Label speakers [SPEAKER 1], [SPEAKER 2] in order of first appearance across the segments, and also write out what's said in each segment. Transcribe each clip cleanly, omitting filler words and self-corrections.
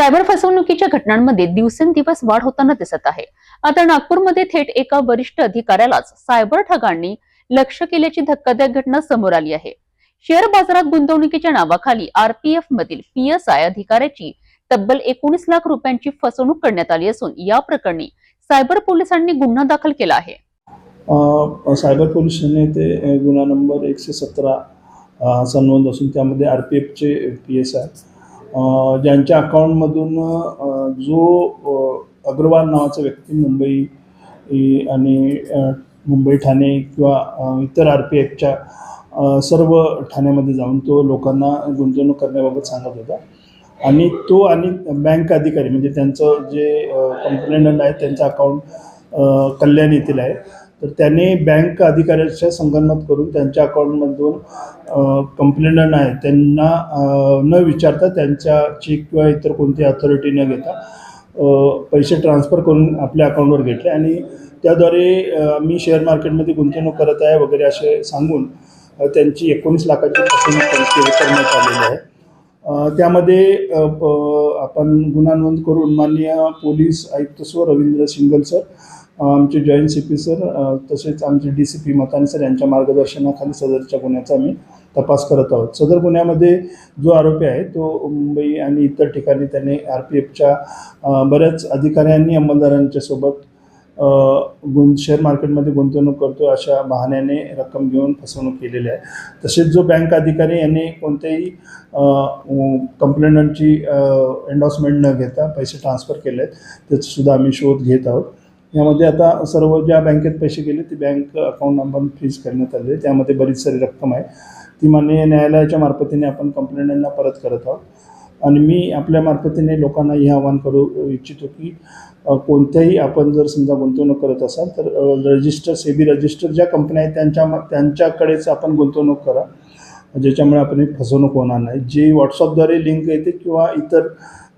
[SPEAKER 1] Cyber फसवणुकीच्या घटनांमध्ये दिवसेंदिवस वाढ होताना दिसत आहे। आता नागपूरमध्ये थेट एका वरिष्ठ अधिकाऱ्यालाच सायबर ठगांनी लक्ष्य केल्याची धक्कादायक घटना समोर आली आहे। शेअर बाजारात गुंतवणुकीच्या नावाखाली आरपीएफ मधील पीएसआय अधिकाऱ्याची तब्बल 19 लाख रुपयांची फसवणूक करण्यात आली असून या प्रकरणी सायबर पोलिसांनी गुन्हा दाखल केला आहे।
[SPEAKER 2] सायबर पोलिसांनी ते गुन्हा नंबर 117 चा नोंद असून त्यामध्ये आरपीएफचे पीएसआय ज्यांच्या अकाउंटमधून जो अग्रवाल नावाचा व्यक्ती मुंबई आणि मुंबई ठाणे किंवा इतर आरपीएफच्या सर्व ठाण्यामध्ये जाऊन तो लोकांना गुंतवणूक करण्याबाबत सांगत होता आणि तो आणि बँक अधिकारी म्हणजे त्यांचं जे कंप्लेंटंट आहे त्यांचं अकाउंट कल्याण येथील आहे, तर त्याने बँक अधिकाऱ्याच्या संगनमत करून त्यांच्या अकाउंटमधून कंप्लेंटंट आहे त्यांना न विचारता त्यांच्या चेक किंवा इतर कोणती अथॉरिटी न घेता पैसे ट्रान्सफर करून आपल्या अकाउंटवर घेतले आणि त्याद्वारे मी शेअर मार्केटमध्ये गुंतवणूक करत आहे वगैरे असे सांगून त्यांची 19 लाखाची फसवणूक करण्यात आलेली आहे। त्यामध्ये आपण गुन्हा नोंद करून माननीय पोलीस आयुक्त सर रवींद्र सिंगल सर, आमचे जॉईंट सीपी सर तसेच आमचे डीसीपी मतानी सर यांच्या मार्गदर्शनाखाली सदरच्या गुन्ह्याचा आम्ही तपास करत आहोत। सदर गुन्ह्यामध्ये जो आरोपी आहे तो मुंबई आणि इतर ठिकाणी त्याने आरपीएफच्या बऱ्याच अधिकाऱ्यांनी अंमलदारांच्या सोबत शेअर मार्केटमध्ये गुंतवणूक करतो अशा बहाण्याने रक्कम घेऊन फसवणूक केलेली आहे। तसेच जो बँक अधिकारी यांनी कोणत्याही कंप्लेंटंटची एन्डॉर्समेंट न घेता पैसे ट्रान्सफर केले आहेत त्याचासुद्धा आम्ही शोध घेत आहोत। यामध्ये आता सर्व ज्या बँकेत पैसे गेले ते बँक अकाउंट नंबर फ्रीज करण्यात आले, त्यामध्ये बरीच सारी रक्कम आहे ती माननीय न्यायालयाच्या मार्फतीने आपण कंप्लेंटंटना परत करत आहोत। आणि मी आपल्या मार्फतीने लोकांना हे आवाहन करू इच्छितो की कोणत्याही आपण जर समजा गुंतवणूक करत असाल तर सेबी रजिस्टर ज्या कंपन्या आहेत त्यांच्याकडेच आपण गुंतवणूक करा, ज्याच्यामुळे आपण फसवणूक होणार नाही। जी व्हॉट्सअपद्वारे लिंक येते किंवा इतर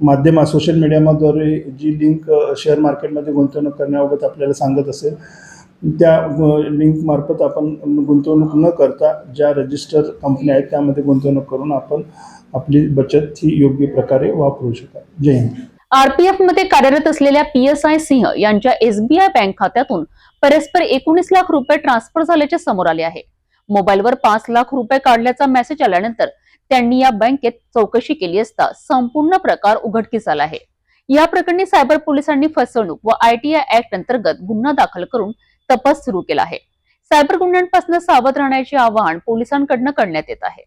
[SPEAKER 2] माध्यम सोशल मीडियाद्वारे जी लिंक शेअर मार्केटमध्ये गुंतवणूक करण्याबाबत आपल्याला सांगत असेल त्या लिंकमार्फत आपण गुंतवणूक न करता ज्या रजिस्टर कंपन्या आहेत त्यामध्ये गुंतवणूक करून आपण आपली बचत ही योग्य प्रकारे वापरू शकाल। जय हिंद।
[SPEAKER 1] आरपीएफ मध्ये कार्यरत असलेल्या पीएसआय सिंह यांच्या एसबीआय बँक खात्यातून परस्पर 19 लाख रुपये ट्रान्सफर झाल्याचे समोर आले आहे। मोबाईलवर 5 लाख रुपये काढल्याचा मेसेज आल्यानंतर त्यांनी या बँकेत चौकशी केली असता संपूर्ण प्रकार उघडकीस आला आहे। या प्रकरणी सायबर पोलिसांनी फसवणूक व आयटीआय ऍक्ट अंतर्गत गुन्हा दाखल करून तपास सुरू केला आहे। सायबर गुन्ह्यांपासून सावध राहण्याचे आवाहन पोलिसांकडून करण्यात येत आहे।